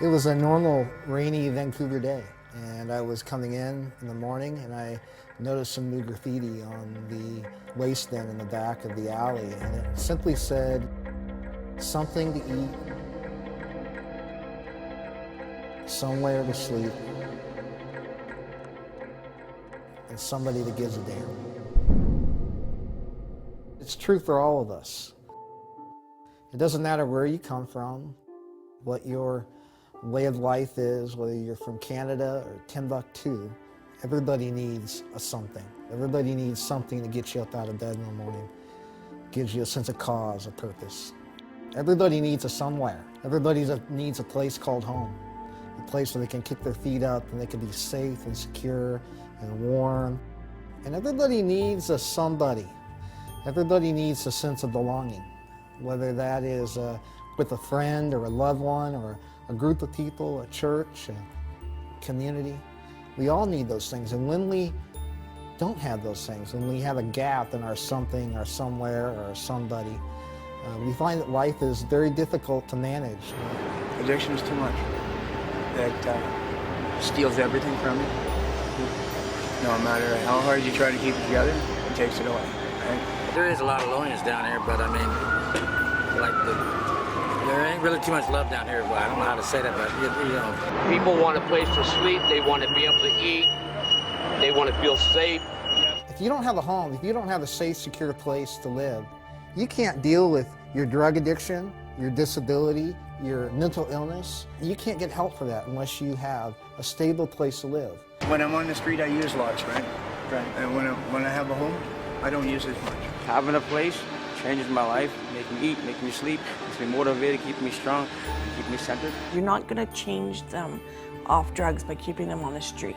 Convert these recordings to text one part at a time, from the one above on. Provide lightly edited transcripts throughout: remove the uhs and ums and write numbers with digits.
It was a normal rainy Vancouver day, and I was coming in the morning and I noticed some new graffiti on the waste bin in the back of the alley, and it simply said, "Something to eat, somewhere to sleep, and somebody that gives a damn." It's true for all of us. It doesn't matter where you come from, what your way of life is, whether you're from Canada or Timbuktu. Everybody needs a something. Everybody needs something to get you up out of bed in the morning. Gives you a sense of cause, a purpose. Everybody needs a somewhere. Everybody needs a place called home. A place where they can kick their feet up and they can be safe and secure and warm. And everybody needs a somebody. Everybody needs a sense of belonging, whether that is with a friend or a loved one or a group of people, a church, a community. We all need those things, and when we don't have those things, when we have a gap in our something, our somewhere, or our somebody, we find that life is very difficult to manage. Addiction is too much. That steals everything from you. No matter how hard you try to keep it together, it takes it away, right? There is a lot of loneliness down here, but I mean, there ain't really too much love down here. But I don't know how to say that, but you know. People want a place to sleep. They want to be able to eat. They want to feel safe. If you don't have a home, if you don't have a safe, secure place to live, you can't deal with your drug addiction, your disability, your mental illness. You can't get help for that unless you have a stable place to live. When I'm on the street, I use lots, right? Right. And when I have a home, I don't use as much. Having a place changes my life, make me eat, make me sleep, keeps me motivated, keep me strong, keep me centered. You're not going to change them off drugs by keeping them on the street.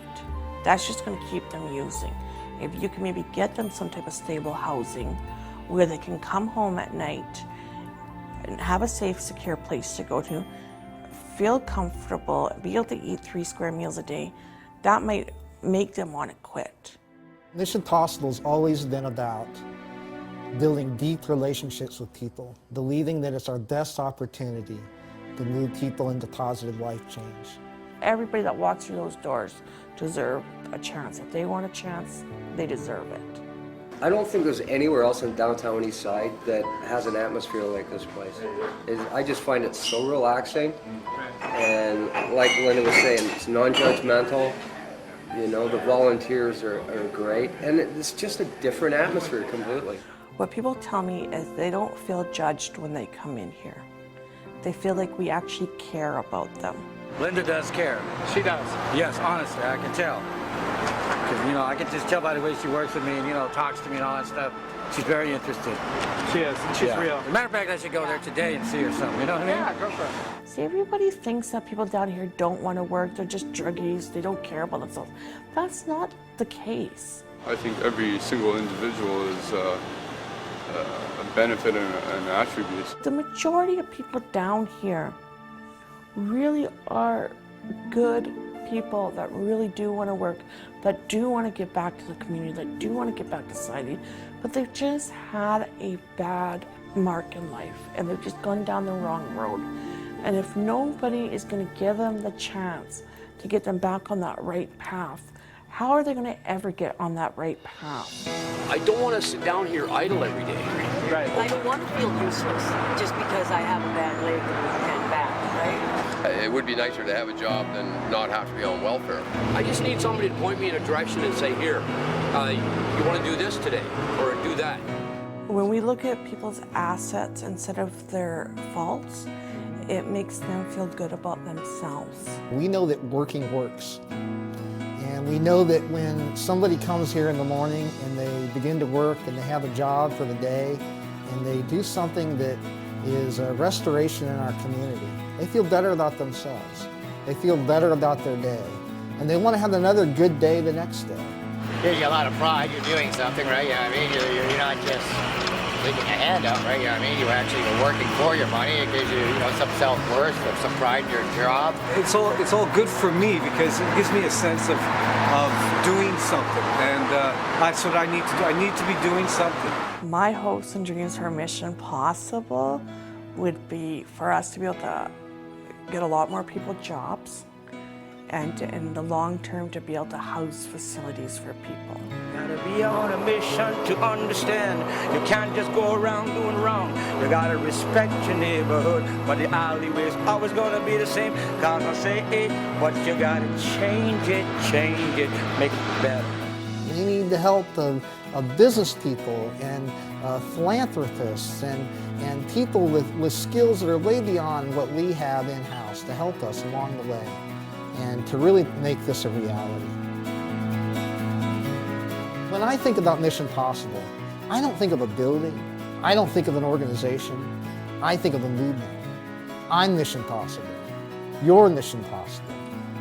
That's just going to keep them using. If you can maybe get them some type of stable housing where they can come home at night and have a safe, secure place to go to, feel comfortable, be able to eat 3 square meals a day, that might make them want to quit. Mission Possible has always been about building deep relationships with people, believing that it's our best opportunity to move people into positive life change. Everybody that walks through those doors deserves a chance. If they want a chance, they deserve it. I don't think there's anywhere else in downtown East Side that has an atmosphere like this place. I just find it so relaxing, and like Linda was saying, it's non-judgmental. You know, the volunteers are great, and it's just a different atmosphere completely. What people tell me is they don't feel judged when they come in here. They feel like we actually care about them. Linda does care. She does. Yes, honestly, I can tell. Because, you know, I can just tell by the way she works with me and, you know, talks to me and all that stuff. She's very interested. She is. She's real. As a matter of fact, I should go there today and see her something, you know what I mean? Yeah, go for it. See, everybody thinks that people down here don't want to work, they're just druggies, they don't care about themselves. That's not the case. I think every single individual is a benefit and an attribute. The majority of people down here really are good people that really do want to work, that do want to give back to the community, that do want to give back to society, but they've just had a bad mark in life and they've just gone down the wrong road. And if nobody is going to give them the chance to get them back on that right path, how are they going to ever get on that right path? I don't want to sit down here idle every day. Right. I don't want to feel useless just because I have a bad leg and back, right? It would be nicer to have a job than not have to be on welfare. I just need somebody to point me in a direction and say, here, you want to do this today or do that. When we look at people's assets instead of their faults, it makes them feel good about themselves. We know that working works. And we know that when somebody comes here in the morning and they begin to work and they have a job for the day and they do something that is a restoration in our community, they feel better about themselves. They feel better about their day. And they want to have another good day the next day. Gives you a lot of pride. You're doing something, right? You know what I mean? You're not just taking a handout, right? You know what I mean? You're actually working for your money. It gives you, some self-worth, some pride in your job. It's all good for me because it gives me a sense of doing something, and that's what I need to do. I need to be doing something. My hopes and dreams for Mission Possible would be for us to be able to get a lot more people jobs, and in the long term to be able to house facilities for people. Gotta be on a mission to understand. You can't just go around doing wrong. You gotta respect your neighborhood, but the alleyways always gonna be the same. Cause I say it, but you gotta change it, make it better. We need the help of business people and philanthropists and people with skills that are way beyond what we have in-house to help us along the way and to really make this a reality. When I think about Mission Possible, I don't think of a building, I don't think of an organization, I think of a movement. I'm Mission Possible, you're Mission Possible,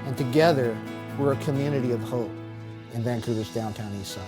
and together we're a community of hope in Vancouver's downtown east side.